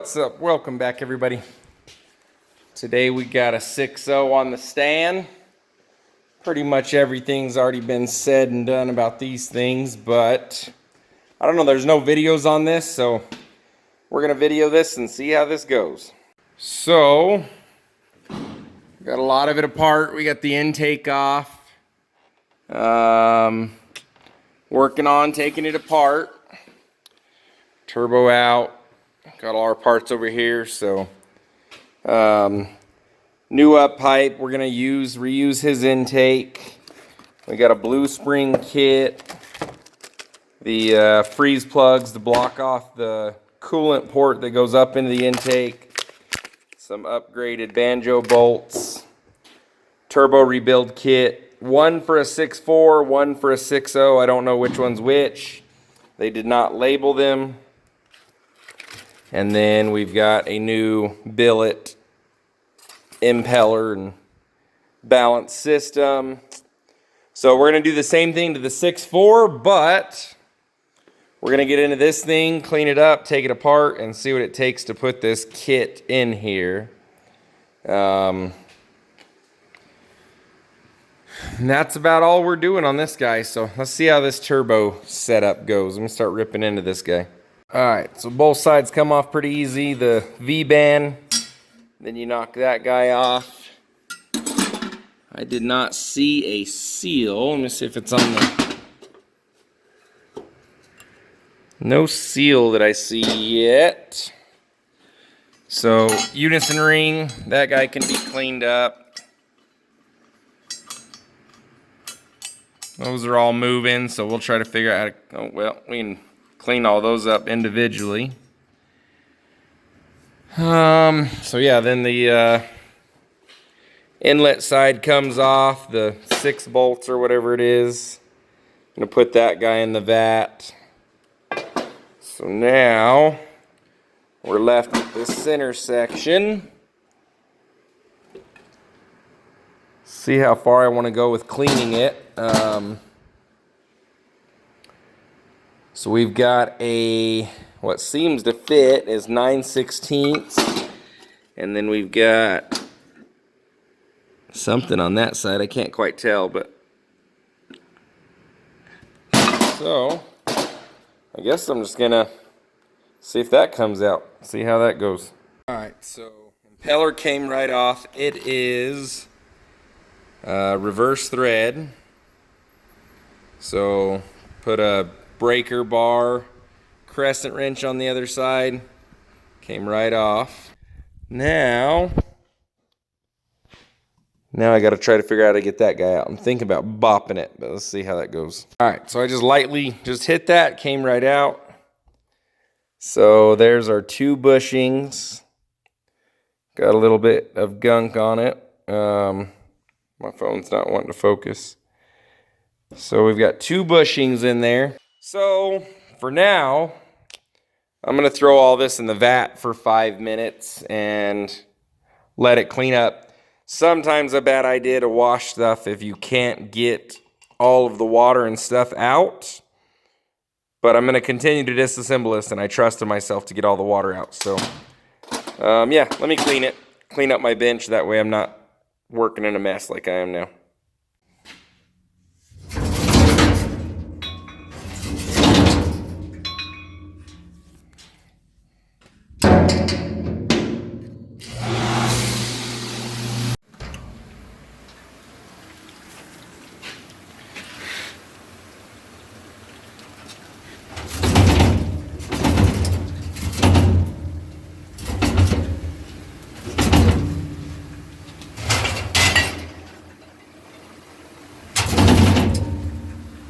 What's up? Welcome back, everybody. Today we got a 6.0 on the stand. Pretty much everything's already been said and done about these things, but I don't know, there's no videos on this, so we're gonna video this and see how this goes. So, got a lot of it apart. We got the intake off. Working on taking it apart. Turbo out. Got all our parts over here, so new up pipe. We're gonna reuse his intake. We got a blue spring kit, the freeze plugs to block off the coolant port that goes up into the intake, some upgraded banjo bolts, turbo rebuild kit, one for a 6.4, one for a 6.0. I don't know which one's which. They did not label them. And then we've got a new billet, impeller, and balance system. So we're going to do the same thing to the 6.4, but we're going to get into this thing, clean it up, take it apart, and see what it takes to put this kit in here. And that's about all we're doing on this guy. So let's see how this turbo setup goes. Let me start ripping into this guy. Alright, so both sides come off pretty easy. The V-band, then you knock that guy off. I did not see a seal. Let me see if it's on the... No seal that I see yet. So, unison ring, that guy can be cleaned up. Those are all moving, so we'll try to figure out how to... Oh, well, we can clean all those up individually. So yeah, then the inlet side comes off, the 6 bolts or whatever it is. I'm gonna put that guy in the vat. So now we're left with this center section. See how far I want to go with cleaning it. So we've got what seems to fit is 9/16, and then we've got something on that side. I can't quite tell, but so I guess I'm just gonna see if that comes out, see how that goes. All right, so impeller came right off. It is reverse thread. So put a breaker bar, crescent wrench on the other side, came right off. Now I got to try to figure out how to get that guy out. I'm thinking about bopping it, but let's see how that goes. All right, so I just lightly hit that, came right out. So there's our 2 bushings. Got a little bit of gunk on it. My phone's not wanting to focus. So we've got 2 bushings in there. So for now, I'm going to throw all this in the vat for 5 minutes and let it clean up. Sometimes a bad idea to wash stuff if you can't get all of the water and stuff out. But I'm going to continue to disassemble this, and I trust in myself to get all the water out. So yeah, let me clean up my bench. That way I'm not working in a mess like I am now.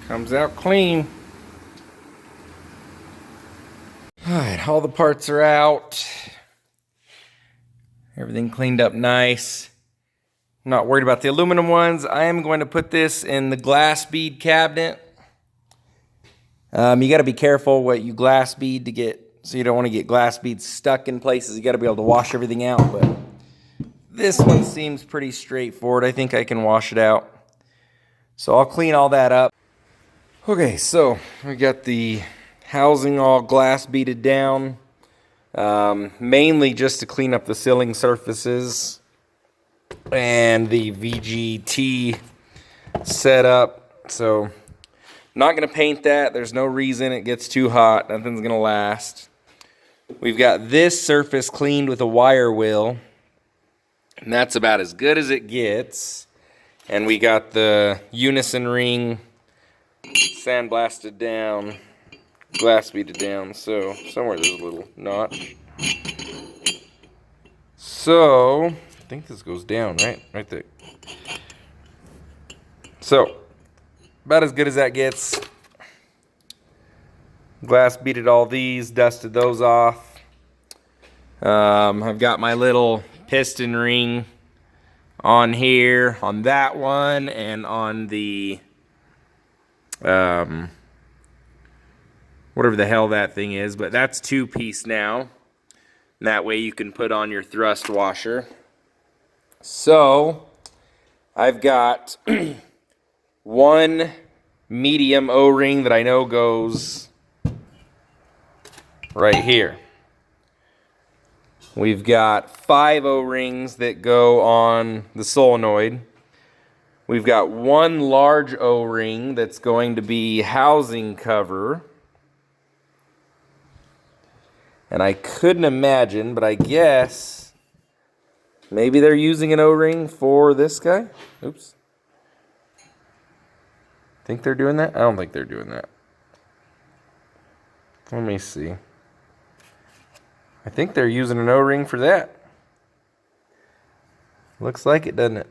Comes out clean. Alright, all the parts are out. Everything cleaned up nice. I'm not worried about the aluminum ones. I am going to put this in the glass bead cabinet. You got to be careful what you glass bead to get, so you don't want to get glass beads stuck in places. You got to be able to wash everything out, but this one seems pretty straightforward. I think I can wash it out. So I'll clean all that up. Okay, so we got the housing all glass beaded down. Mainly just to clean up the sealing surfaces and the VGT setup. So not going to paint that. There's no reason. It gets too hot. Nothing's going to last. We've got this surface cleaned with a wire wheel, and that's about as good as it gets. And we got the unison ring sandblasted down, glass beaded down, so somewhere there's a little notch. So I think this goes down, right there. So about as good as that gets. Glass beaded all these, dusted those off. I've got my little piston ring on here, on that one, and on the whatever the hell that thing is, but that's 2-piece now. And that way you can put on your thrust washer. So I've got one medium O-ring that I know goes right here. We've got 5 O-rings that go on the solenoid. We've got one large O-ring that's going to be housing cover. And I couldn't imagine, but I guess maybe they're using an O-ring for this guy. Oops. Think they're doing that? I don't think they're doing that. Let me see. I think they're using an O-ring for that. Looks like it, doesn't it?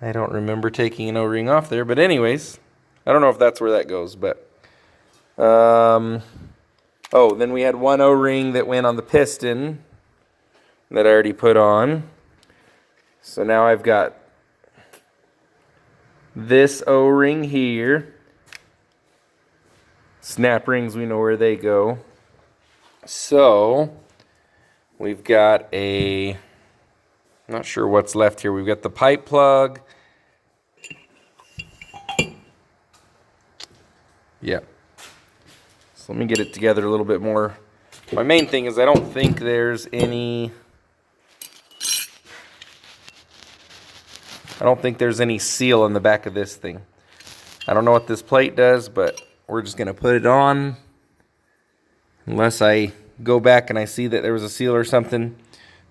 I don't remember taking an O-ring off there, but anyways, I don't know if that's where that goes, but oh, then we had one O-ring that went on the piston that I already put on. So now I've got this O-ring here. Snap rings, we know where they go. So we've got I'm not sure what's left here. We've got the pipe plug. Yeah. So let me get it together a little bit more. My main thing is I don't think there's any seal in the back of this thing. I don't know what this plate does, but we're just going to put it on. Unless I go back and I see that there was a seal or something.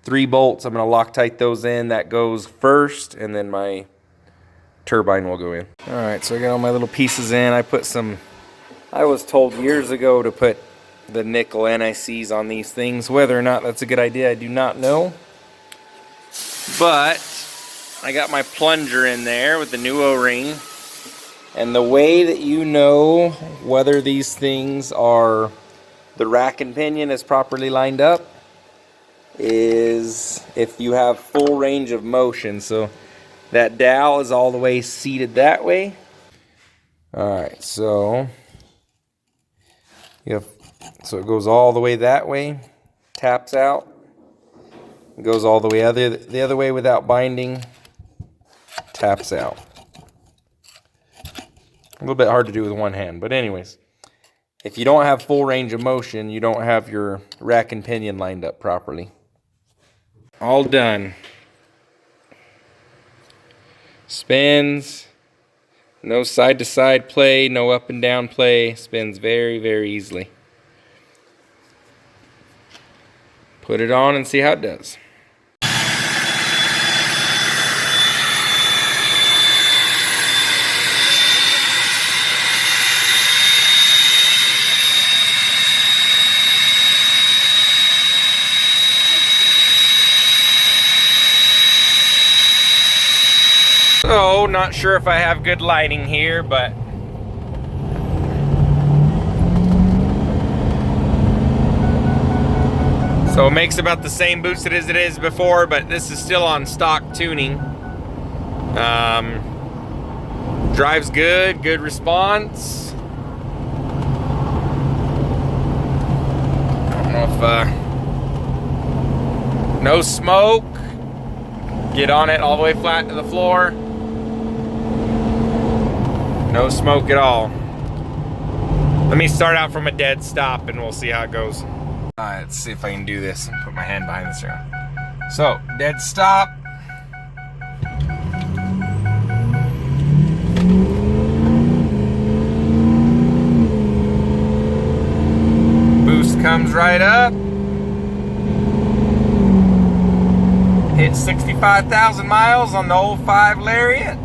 3 bolts, I'm going to Loctite those in. That goes first, and then my turbine will go in. Alright, so I got all my little pieces in. I was told years ago to put the nickel NICs on these things. Whether or not that's a good idea, I do not know. But I got my plunger in there with the new O-ring. And the way that you know whether these things are, the rack and pinion is properly lined up, is if you have full range of motion. So that dowel is all the way seated that way. Alright, so it goes all the way that way, taps out, it goes all the way the other way without binding, taps out. A little bit hard to do with one hand, but anyways, if you don't have full range of motion, you don't have your rack and pinion lined up properly. All done. Spins. No side to side play, no up and down play. Spins very, very easily. Put it on and see how it does. So, not sure if I have good lighting here, but so it makes about the same boost as it is before, but this is still on stock tuning. Drives good response. I don't know if no smoke. Get on it all the way flat to the floor. No smoke at all. Let me start out from a dead stop and we'll see how it goes. Let's see if I can do this and put my hand behind the steering. So, dead stop. Boost comes right up. Hit 65,000 miles on the old 5 Lariat.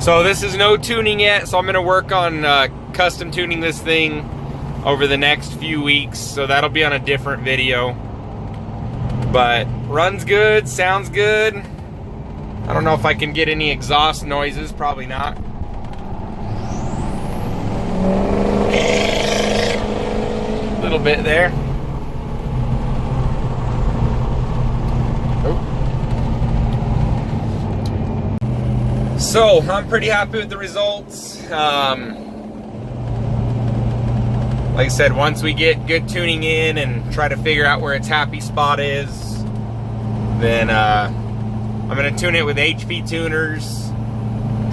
So this is no tuning yet, so I'm gonna work on custom tuning this thing over the next few weeks, so that'll be on a different video. But runs good, sounds good. I don't know if I can get any exhaust noises, probably not. A little bit there. So I'm pretty happy with the results. Like I said, once we get good tuning in and try to figure out where its happy spot is, then I'm gonna tune it with HP tuners.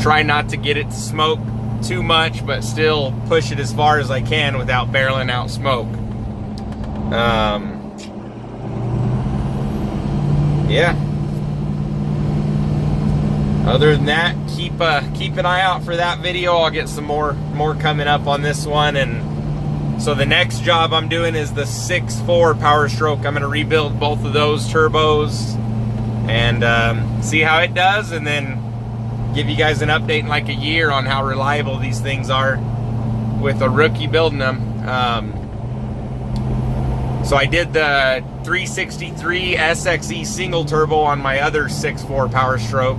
Try not to get it to smoke too much, but still push it as far as I can without barreling out smoke. Yeah. Other than that, keep an eye out for that video. I'll get some more coming up on this one. And so the next job I'm doing is the 6.4 powerstroke. I'm going to rebuild both of those turbos and see how it does, and then give you guys an update in like a year on how reliable these things are with a rookie building them. So I did the 363 SXE single turbo on my other 6.4 powerstroke.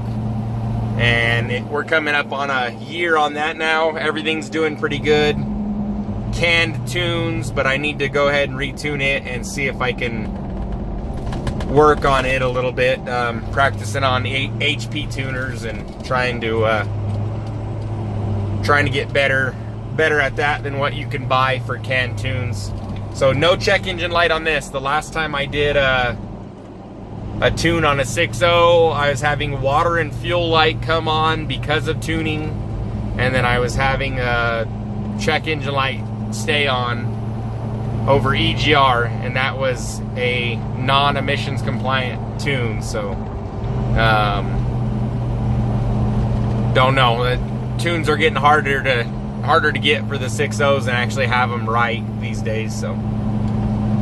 And we're coming up on a year on that now. Everything's doing pretty good. Canned tunes, but I need to go ahead and retune it and see if I can work on it a little bit. Practicing on HP tuners and trying to get better at that than what you can buy for canned tunes. So no check engine light on this. The last time I did a tune on a 6.0, I was having water and fuel light come on because of tuning, and then I was having a check engine light stay on over EGR, and that was a non-emissions compliant tune. So don't know, the tunes are getting harder to get for the 6.0s and actually have them right these days. So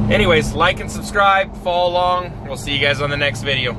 anyways, like and subscribe, follow along. We'll see you guys on the next video.